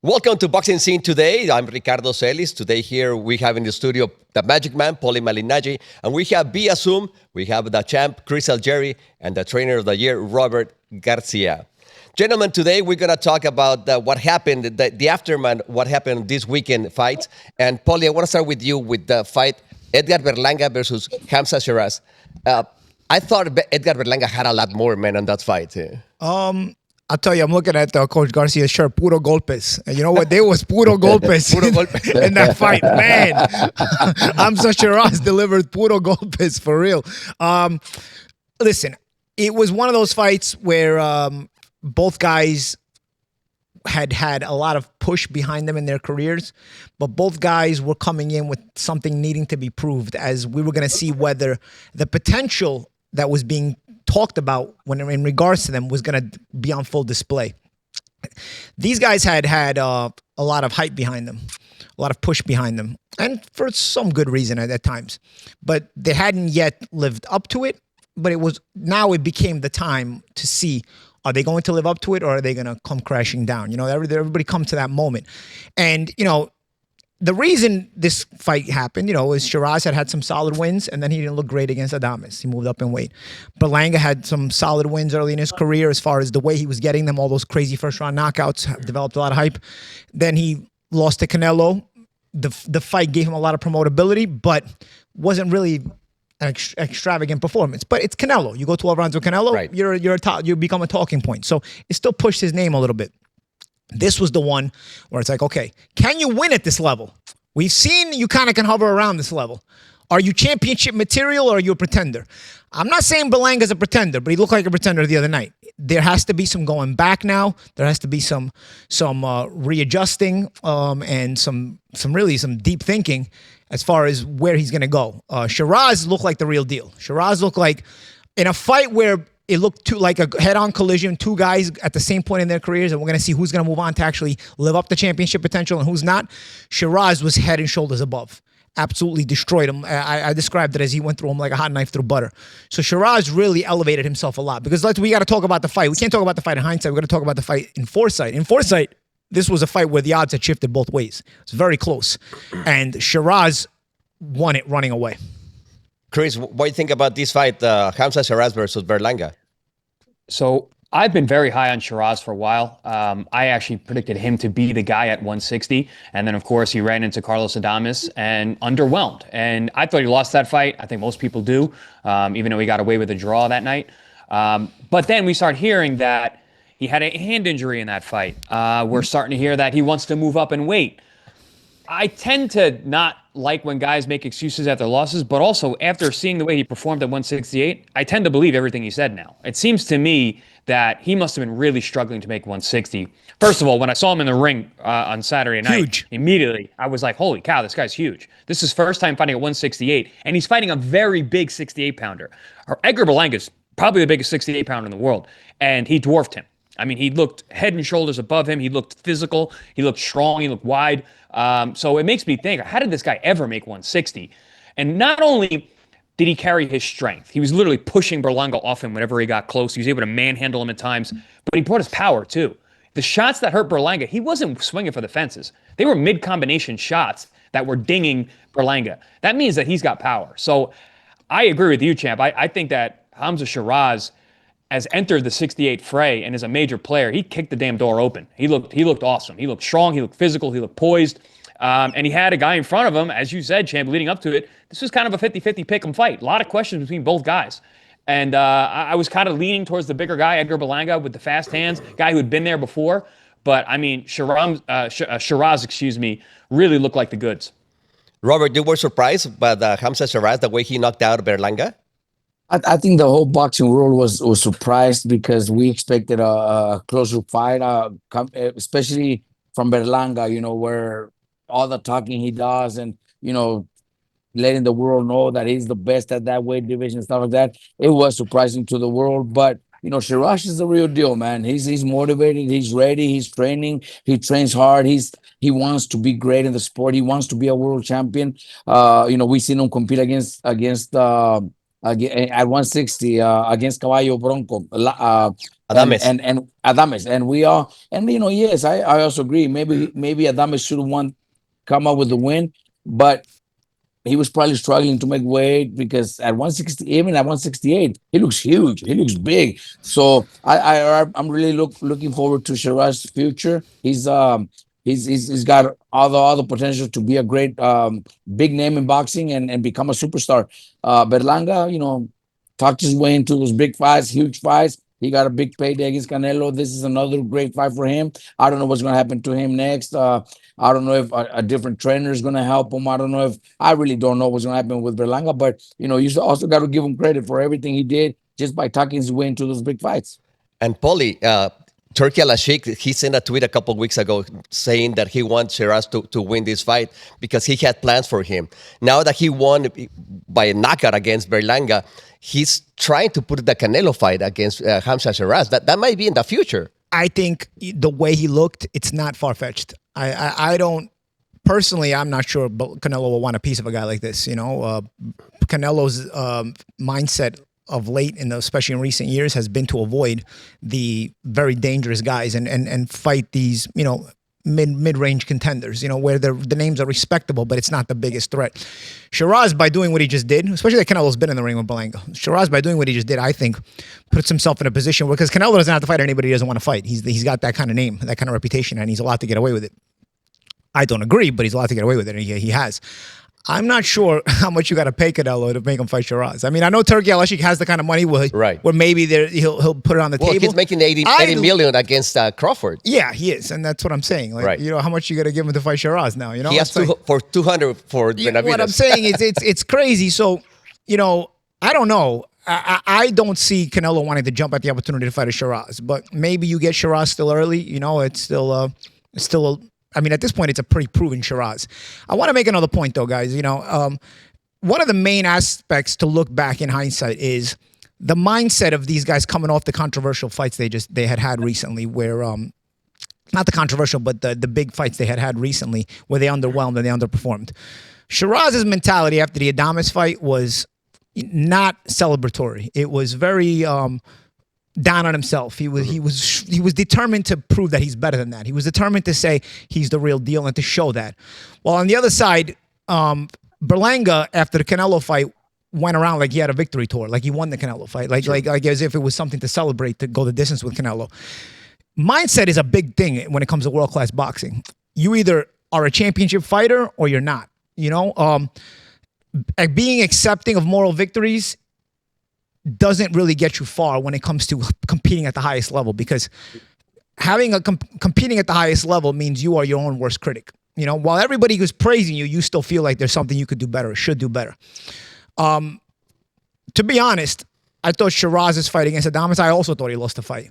Welcome to Boxing Scene Today. I'm Ricardo Celis. Today here we have in the studio the Magic Man, Paulie Malignaggi, and we have via Zoom, we have the champ, Chris Algieri, and the trainer of the year, Robert Garcia. Gentlemen, today we're going to talk about what happened, the aftermath, what happened this weekend fight. And Paulie, I want to start with you with the fight, Edgar Berlanga versus Hamzah Sheeraz. I thought Edgar Berlanga had a lot more, man, on that fight. I'll tell you, I'm looking at Coach Garcia's shirt, puro golpes. And you know what? There was puro golpes, in that fight. Man, Hamzah Sheeraz delivered puro golpes for real. Listen, it was one of those fights where both guys had a lot of push behind them in their careers, but both guys were coming in with something needing to be proved, as we were going to see whether the potential that was being talked about when in regards to them was going to be on full display. These guys had a lot of hype behind them, a lot of push behind them, and for some good reason at times. But they hadn't yet lived up to it. But it became the time to see, are they going to live up to it, or are they going to come crashing down? You know, everybody comes to that moment. And, you know, the reason this fight happened, you know, is Sheeraz had some solid wins, and then he didn't look great against Adames. He moved up in weight. Berlanga had some solid wins early in his career as far as the way he was getting them, all those crazy first-round knockouts, developed a lot of hype. Then he lost to Canelo. The fight gave him a lot of promotability, but wasn't really an extravagant performance. But it's Canelo. You go 12 rounds with Canelo, right. You become a talking point. So it still pushed his name a little bit. This was the one where it's like, okay, can you win at this level? We've seen you kind of can hover around this level. Are you championship material, or are you a pretender? I'm not saying Berlanga's a pretender, but he looked like a pretender the other night. There has to be some going back now. There has to be some readjusting and some deep thinking as far as where he's going to go. Sheeraz looked like the real deal. Sheeraz looked like, in a fight where it looked like a head-on collision, two guys at the same point in their careers, and we're going to see who's going to move on to actually live up to championship potential and who's not. Sheeraz was head and shoulders above. Absolutely destroyed him. I described it as he went through him like a hot knife through butter. So Sheeraz really elevated himself a lot, because we got to talk about the fight. We can't talk about the fight in hindsight. We're going to talk about the fight in foresight. In foresight, this was a fight where the odds had shifted both ways. It's very close. And Sheeraz won it running away. Chris, what do you think about this fight, Hamzah Sheeraz versus Berlanga? So I've been very high on Sheeraz for a while. I actually predicted him to be the guy at 160. And then, of course, he ran into Carlos Adames and underwhelmed. And I thought he lost that fight. I think most people do, even though he got away with a draw that night. But then we start hearing that he had a hand injury in that fight. We're starting to hear that he wants to move up in weight. I tend to not like when guys make excuses after losses, but also after seeing the way he performed at 168, I tend to believe everything he said now. It seems to me that he must have been really struggling to make 160. First of all, when I saw him in the ring on Saturday night, immediately I was like, holy cow, this guy's huge. This is his first time fighting at 168, and he's fighting a very big 68-pounder. Edgar Berlanga is probably the biggest 68-pounder in the world, and he dwarfed him. I mean, he looked head and shoulders above him. He looked physical. He looked strong. He looked wide. So it makes me think, how did this guy ever make 160? And not only did he carry his strength, he was literally pushing Berlanga off him whenever he got close. He was able to manhandle him at times, but he brought his power too. The shots that hurt Berlanga, he wasn't swinging for the fences. They were mid-combination shots that were dinging Berlanga. That means that he's got power. So I agree with you, champ. I think that Hamzah Sheeraz has entered the 68 fray and is a major player. He kicked the damn door open. He looked awesome. He looked strong. He looked physical. He looked poised. And he had a guy in front of him, as you said, champ, leading up to it. This was kind of a 50-50 pick'em fight. A lot of questions between both guys. And I was kind of leaning towards the bigger guy, Edgar Berlanga, with the fast hands, guy who had been there before. But, I mean, Sheeraz, really looked like the goods. Robert, you were surprised by Hamzah Sheeraz, the way he knocked out Berlanga? I think the whole boxing world was surprised, because we expected a closer fight, especially from Berlanga, you know, where all the talking he does and, you know, letting the world know that he's the best at that weight division and stuff like that. It was surprising to the world, but you know, Sheeraz is the real deal, man. He's motivated, he's ready, he's training, he trains hard, he wants to be great in the sport, he wants to be a world champion. You know, we seen him compete against at 160 against Caballo Bronco Adames. and Adames, and we all, and yes, I also agree. Maybe Adames should have come up with the win, but he was probably struggling to make weight because at 160, even at 168, he looks huge. He looks big. So I'm really looking forward to Shiraz's future. He's got all the potential to be a great big name in boxing and become a superstar. Berlanga, talked his way into those big fights, huge fights. He got a big payday against Canelo. This is another great fight for him. I don't know what's going to happen to him next. I don't know if a different trainer is going to help him. I really don't know what's going to happen with Berlanga, but you also got to give him credit for everything he did just by talking his way into those big fights. And Paulie, Turki Al-Ashik, he sent a tweet a couple of weeks ago saying that he wants Shiraz to win this fight because he had plans for him. Now that he won by a knockout against Berlanga, he's trying to put the Canelo fight against Hamzah Sheeraz. That might be in the future. I think the way he looked, it's not far-fetched. I don't, personally, I'm not sure Canelo will want a piece of a guy like this. Canelo's mindset of late, especially in recent years, has been to avoid the very dangerous guys and fight these, mid-range contenders, where the names are respectable, but it's not the biggest threat. Shiraz, by doing what he just did, especially that Canelo's been in the ring with Berlanga, Shiraz, by doing what he just did, I think, puts himself in a position where, because Canelo doesn't have to fight anybody he doesn't want to fight. He's got that kind of name, that kind of reputation, and he's allowed to get away with it. I don't agree, but he's allowed to get away with it, and he has. I'm not sure how much you got to pay Canelo to make him fight Shiraz. I mean, I know Turki Al-Ashik has the kind of money where maybe he'll put it on the table. Well, he's making 80 million against Crawford. Yeah, he is, and that's what I'm saying. Like, how much you got to give him to fight Shiraz now? He has for 200 for Benavidez. What I'm saying is it's crazy. So, I don't know. I don't see Canelo wanting to jump at the opportunity to fight a Shiraz, but maybe you get Shiraz still early. It's still I mean, at this point, it's a pretty proven Shiraz. I want to make another point, though, guys. One of the main aspects to look back in hindsight is the mindset of these guys coming off the controversial fights they had recently, where not the controversial, but the big fights they had recently, where they underwhelmed and they underperformed. Shiraz's mentality after the Adames fight was not celebratory. It was very down on himself. He was determined to prove that he's better than that. He was determined to say he's the real deal and to show that. Well, on the other side, Berlanga, after the Canelo fight, went around like he had a victory tour, like he won the Canelo fight, like as if it was something to celebrate, to go the distance with Canelo. Mindset is a big thing when it comes to world-class boxing. You either are a championship fighter or you're not. Being accepting of moral victories doesn't really get you far when it comes to competing at the highest level, because competing at the highest level means you are your own worst critic. While everybody who's praising you, you still feel like there's something you could do better or should do better. To be honest, I thought Shiraz's fight against Adames, I also thought he lost the fight.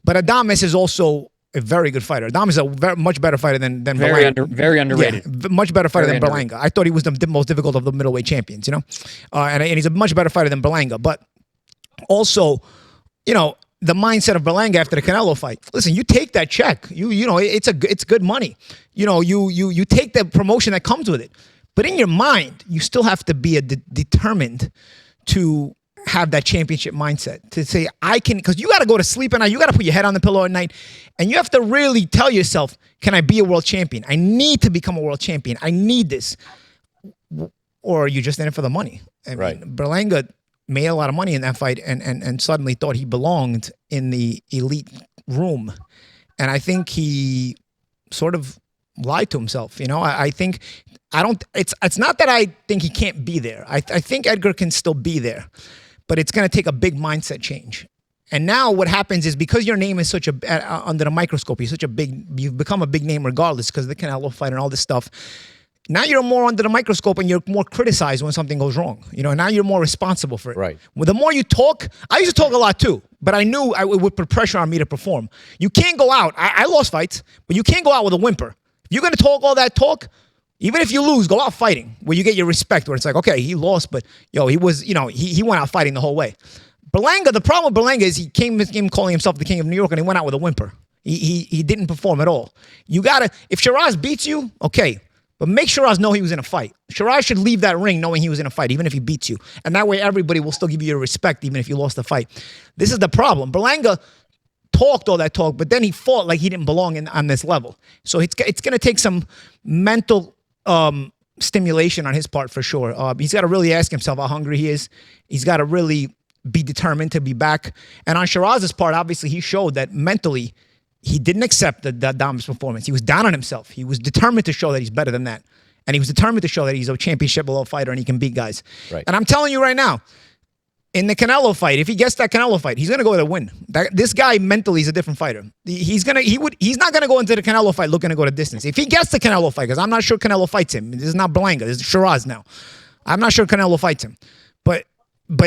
But Adames is also a very good fighter. Adames is a much better fighter than Berlanga. Very underrated. Yeah, much better fighter than Berlanga. I thought he was the most difficult of the middleweight champions, and he's a much better fighter than Berlanga. But also, the mindset of Berlanga after the Canelo fight. Listen, you take that check. It's good money. You take the promotion that comes with it. But in your mind, you still have to be determined to have that championship mindset, to say, I can, because you got to go to sleep at night. You got to put your head on the pillow at night. And you have to really tell yourself, can I be a world champion? I need to become a world champion. I need this. Or are you just in it for the money? I mean, Berlanga made a lot of money in that fight and suddenly thought he belonged in the elite room. And I think he sort of lied to himself. It's not that I think he can't be there. I think Edgar can still be there, but it's going to take a big mindset change. And now what happens is, because your name is under the microscope, you've become a big name regardless, because of the Canelo fight and all this stuff. Now you're more under the microscope and you're more criticized when something goes wrong. Now you're more responsible for it. Right. Well, the more you talk, I used to talk a lot too, but I knew it would put pressure on me to perform. You can't go out. I lost fights, but you can't go out with a whimper. If you're going to talk all that talk, even if you lose, go out fighting, where you get your respect, where it's like, okay, he lost, but he was, he went out fighting the whole way. Berlanga, the problem with Berlanga is he came calling himself the king of New York, and he went out with a whimper. He didn't perform at all. If Shiraz beats you, okay, but make Shiraz know he was in a fight. Shiraz should leave that ring knowing he was in a fight, even if he beats you. And that way everybody will still give you your respect, even if you lost the fight. This is the problem. Berlanga talked all that talk, but then he fought like he didn't belong on this level. So it's going to take some mental stimulation on his part for sure. He's got to really ask himself how hungry he is. He's got to really be determined to be back. And on Sheeraz's part, obviously, he showed that mentally he didn't accept the dominant performance. He was down on himself. He was determined to show that he's better than that. And he was determined to show that he's a championship level fighter and he can beat guys. Right. And I'm telling you right now, in the Canelo fight, if he gets that Canelo fight, he's gonna go to win. This guy mentally is a different fighter. He's not gonna go into the Canelo fight looking to go to distance. If he gets the Canelo fight, because I'm not sure Canelo fights him. This is not Berlanga. This is Sheeraz now. I'm not sure Canelo fights him. But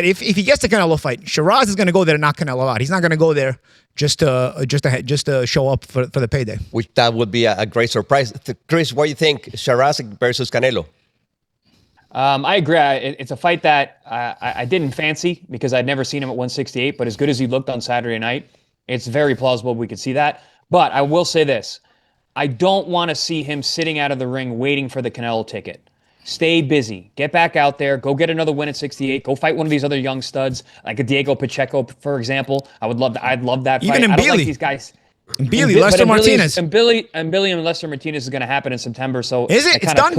if he gets the Canelo fight, Sheeraz is gonna go there to knock Canelo out. He's not gonna go there just to show up for the payday. Which that would be a great surprise. Chris, what do you think? Sheeraz versus Canelo. I agree. It's a fight that I didn't fancy because I'd never seen him at 168, but as good as he looked on Saturday night, it's very plausible we could see that. But I will say this. I don't want to see him sitting out of the ring waiting for the Canelo ticket. Stay busy. Get back out there. Go get another win at 68. Go fight one of these other young studs, like a Diego Pacheco, for example. I'd love that fight. Even I don't like these guys. Billy, Lester Martinez. And Billy and Lester Martinez is going to happen in September. So is it? It's done?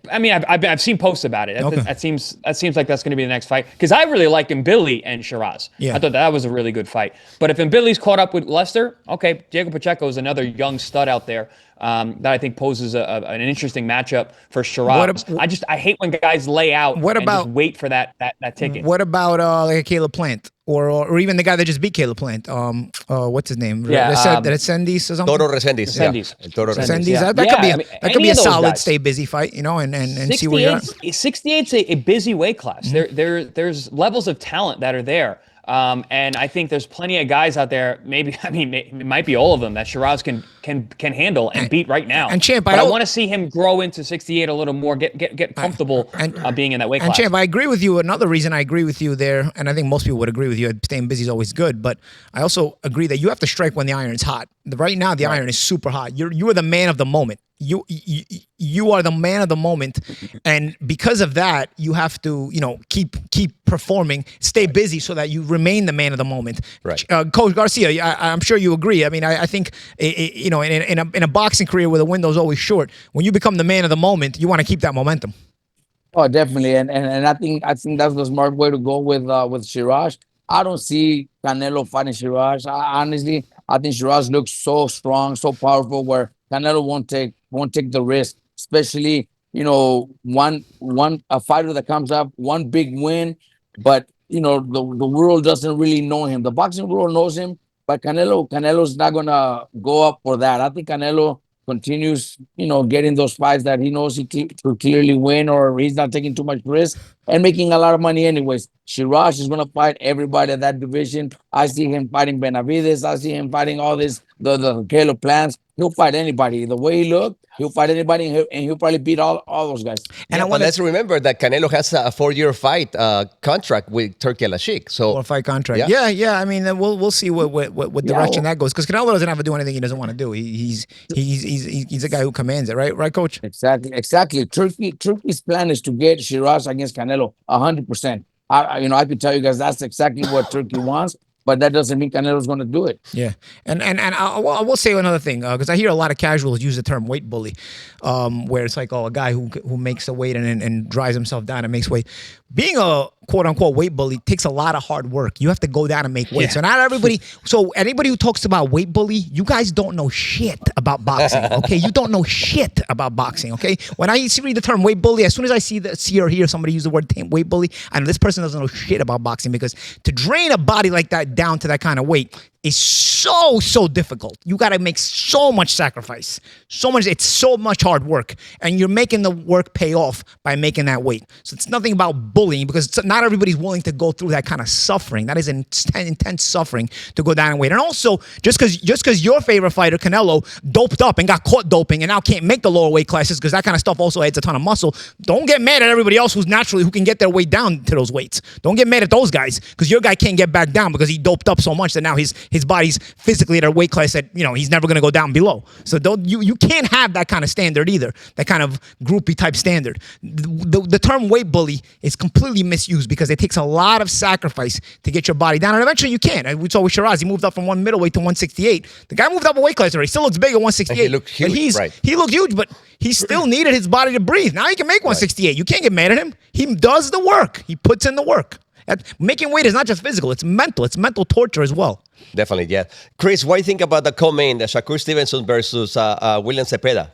I mean, I've seen posts about it. Okay. That seems like that's going to be the next fight because I really like Billy and Sheeraz. Yeah. I thought that was a really good fight. But if Billy's caught up with Lester, okay, Diego Pacheco is another young stud out there that I think poses an interesting matchup for Sheeraz. I hate when guys lay out and just wait for that ticket. What about like a Caleb Plant or even the guy that just beat Caleb Plant? What's his name? Yeah, Resendiz or something. Toro Resendiz. Resendiz. Yeah. Toro Resendiz. Yeah. That could be a solid guys. stay busy fight, and see where you're at. 68's a busy weight class. There's levels of talent that are there. And I think there's plenty of guys out there. It might be all of them that Sheeraz can handle and beat right now. And Champ, I want to see him grow into 68 a little more, get comfortable being in that weight class. And Champ, I agree with you. Another reason I agree with you there, and I think most people would agree with you, staying busy is always good. But I also agree that you have to strike when the iron is hot. Right now, the iron is super hot. You are the man of the moment. You are the man of the moment, and because of that, you have to keep performing, stay busy, so that you remain the man of the moment. Right, Coach Garcia, I'm sure you agree. I mean, I think in a boxing career where the window's always short, when you become the man of the moment, you want to keep that momentum. Oh, definitely, and I think that's the smart way to go with Sheeraz. I don't see Canelo fighting Sheeraz. Honestly, I think Sheeraz looks so strong, so powerful, where Canelo won't take the risk, especially a fighter that comes up, one big win, but the world doesn't really know him. The boxing world knows him, but Canelo's not gonna go up for that. I think Canelo continues, getting those fights that he knows he can clearly win, or he's not taking too much risk and making a lot of money anyways. Sheeraz is going to fight everybody in that division. I see him fighting Benavides. I see him fighting all this, the Caleb Plants. He'll fight anybody. The way he looked, he'll fight anybody, and he'll probably beat all those guys. But let's remember that Canelo has a 4-year fight contract with Turkey Al-Sheikh. So 4-fight contract. Yeah. I mean, we'll see what direction that goes, because Canelo doesn't have to do anything he doesn't want to do. He's a guy who commands it, right, Coach? Exactly. Turkey's plan is to get Sheeraz against Canelo 100%. I can tell you guys that's exactly what Turkey wants, but that doesn't mean Canelo's going to do it. Yeah, and I will say another thing, because I hear a lot of casuals use the term weight bully, where it's like, a guy who makes a weight and drives himself down and makes weight. Being a quote-unquote weight bully takes a lot of hard work. You have to go down and make weight. Yeah. So not everybody. So anybody who talks about weight bully, you guys don't know shit about boxing. Okay, you don't know shit about boxing. Okay, when I read the term weight bully, as soon as I see or hear somebody use the word weight bully, I know this person doesn't know shit about boxing, because to drain a body like that down to that kind of weight is so difficult. You got to make so much sacrifice, it's so much hard work, and you're making the work pay off by making that weight. So it's nothing about bullying, because not everybody's willing to go through that kind of suffering. That is intense suffering to go down in weight. And also, just because your favorite fighter Canelo doped up and got caught doping and now can't make the lower weight classes, because that kind of stuff also adds a ton of muscle, don't get mad at everybody else who can get their weight down to those weights. Don't get mad at those guys, because your guy can't get back down because he doped up so much that now his his body's physically at a weight class that, he's never going to go down below. So you can't have that kind of standard either, that kind of groupie type standard. The term weight bully is completely misused because it takes a lot of sacrifice to get your body down, and eventually you can. We saw with Sheeraz, he moved up from one middleweight to 168. The guy moved up a weight class already. He still looks big at 168. And he looked huge, right? He looked huge, but he still needed his body to breathe. Now he can make 168. You can't get mad at him. He does the work. He puts in the work. Making weight is not just physical. It's mental. It's mental torture as well. Definitely, yeah. Chris, what do you think about the co-main, the Shakur Stevenson versus William Cepeda?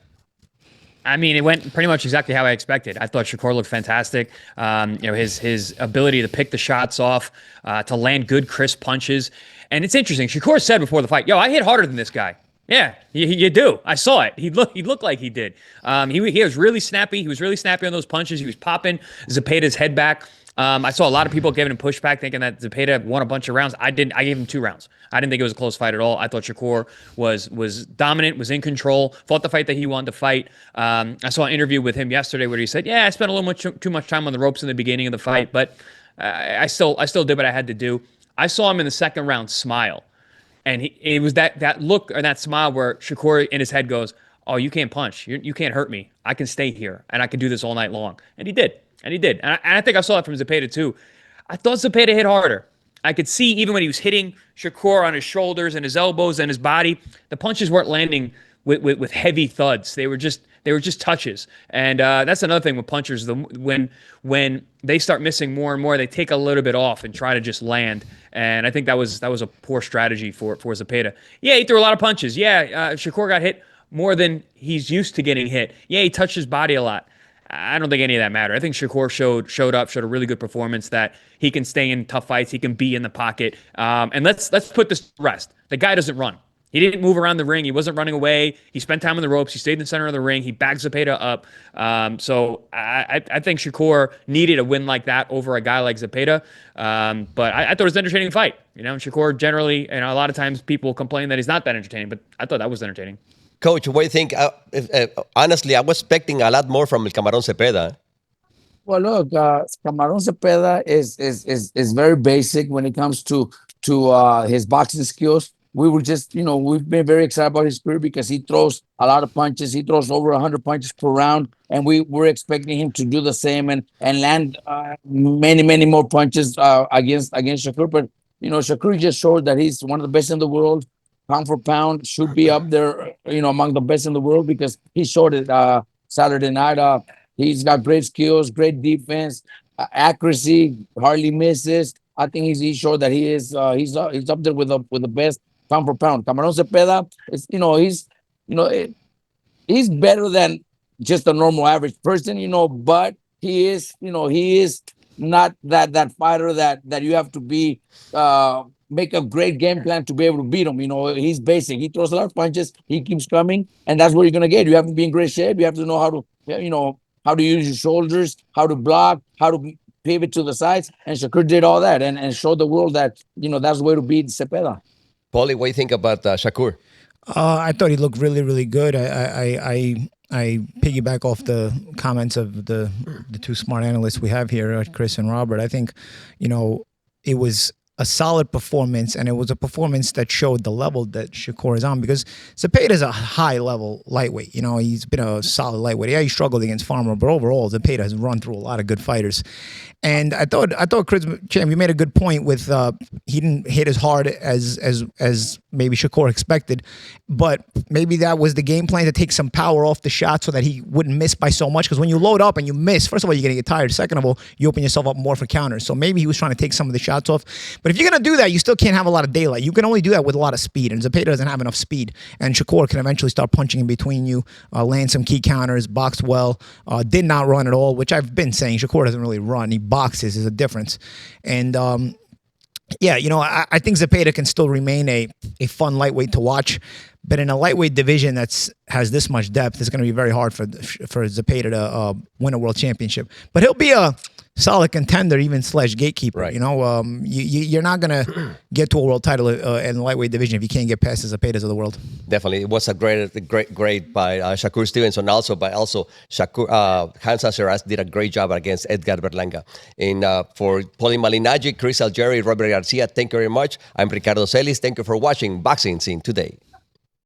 I mean, it went pretty much exactly how I expected. I thought Shakur looked fantastic. His ability to pick the shots off, to land good, crisp punches. And it's interesting. Shakur said before the fight, I hit harder than this guy. Yeah, you do. I saw it. He looked like he did. He was really snappy. He was really snappy on those punches. He was popping Zepeda's head back. I saw a lot of people giving him pushback, thinking that Zepeda won a bunch of rounds. I didn't. I gave him 2 rounds. I didn't think it was a close fight at all. I thought Shakur was dominant, was in control, fought the fight that he wanted to fight. I saw an interview with him yesterday where he said, I spent a little too much time on the ropes in the beginning of the fight, but I still did what I had to do. I saw him in the second round smile. And it was that look or that smile where Shakur in his head goes, oh, you can't punch. You can't hurt me. I can stay here, and I can do this all night long. And he did. And I think I saw it from Zepeda, too. I thought Zepeda hit harder. I could see even when he was hitting Shakur on his shoulders and his elbows and his body, the punches weren't landing with heavy thuds. They were just touches. And that's another thing with punchers. When they start missing more and more, they take a little bit off and try to just land. And I think that was a poor strategy for Zepeda. Yeah, he threw a lot of punches. Yeah, Shakur got hit more than he's used to getting hit. Yeah, he touched his body a lot. I don't think any of that mattered. I think Shakur showed a really good performance, that he can stay in tough fights. He can be in the pocket. And let's put this to rest. The guy doesn't run. He didn't move around the ring. He wasn't running away. He spent time on the ropes. He stayed in the center of the ring. He bagged Zepeda up. So I think Shakur needed a win like that over a guy like Zepeda. But I thought it was an entertaining fight. Shakur generally, a lot of times people complain that he's not that entertaining, but I thought that was entertaining. Coach, what do you think? Honestly, I was expecting a lot more from El Camarón Cepeda. Well, look, Camarón Cepeda is very basic when it comes to his boxing skills. We were just, we've been very excited about his career because he throws a lot of punches. He throws over 100 punches per round, and we were expecting him to do the same and land many more punches against Shakur. But Shakur just showed that he's one of the best in the world. Pound for pound, should be up there, among the best in the world, because he showed it Saturday night. He's got great skills, great defense, accuracy, hardly misses. I think he showed that he's up there with the best pound for pound. Camarón Cepeda is, he's better than just a normal average person, but he is not that fighter that you have to be make a great game plan to be able to beat him. He's basic. He throws a lot of punches. He keeps coming, and that's what you're gonna get. You have to be in great shape. You have to know how to use your shoulders, how to block, how to pivot to the sides. And Shakur did all that and showed the world that that's the way to beat Cepeda. Paulie, what do you think about Shakur? I thought he looked really, really good. I piggyback off the comments of the 2 smart analysts we have here, Chris and Robert. I think it was a solid performance, and it was a performance that showed the level that Shakur is on, because Zepeda is a high-level lightweight. He's been a solid lightweight. Yeah, he struggled against Farmer, but overall, Zepeda has run through a lot of good fighters. And I thought Chris, Champ, you made a good point with he didn't hit as hard as maybe Shakur expected, but maybe that was the game plan, to take some power off the shot so that he wouldn't miss by so much. Because when you load up and you miss, first of all, you're gonna get tired. Second of all, you open yourself up more for counters. So maybe he was trying to take some of the shots off. But if you're gonna do that, you still can't have a lot of daylight. You can only do that with a lot of speed, and Zepeda doesn't have enough speed. And Shakur can eventually start punching in between you, land some key counters, boxed well, did not run at all, which I've been saying. Shakur doesn't really run. He boxes is a difference. And I think Zepeda can still remain a fun lightweight to watch. But in a lightweight division has this much depth, it's going to be very hard for Zepeda to win a world championship. But he'll be a solid contender, even / gatekeeper. Right. You know, you're not going to get to a world title in the lightweight division if you can't get past the Zepedas of the world. Definitely, it was a great by Shakur Stevenson, also Shakur Hamzah Sheeraz did a great job against Edgar Berlanga. And for Paulie Malignaggi, Chris Algieri, Robert Garcia, thank you very much. I'm Ricardo Celis. Thank you for watching Boxing Scene Today.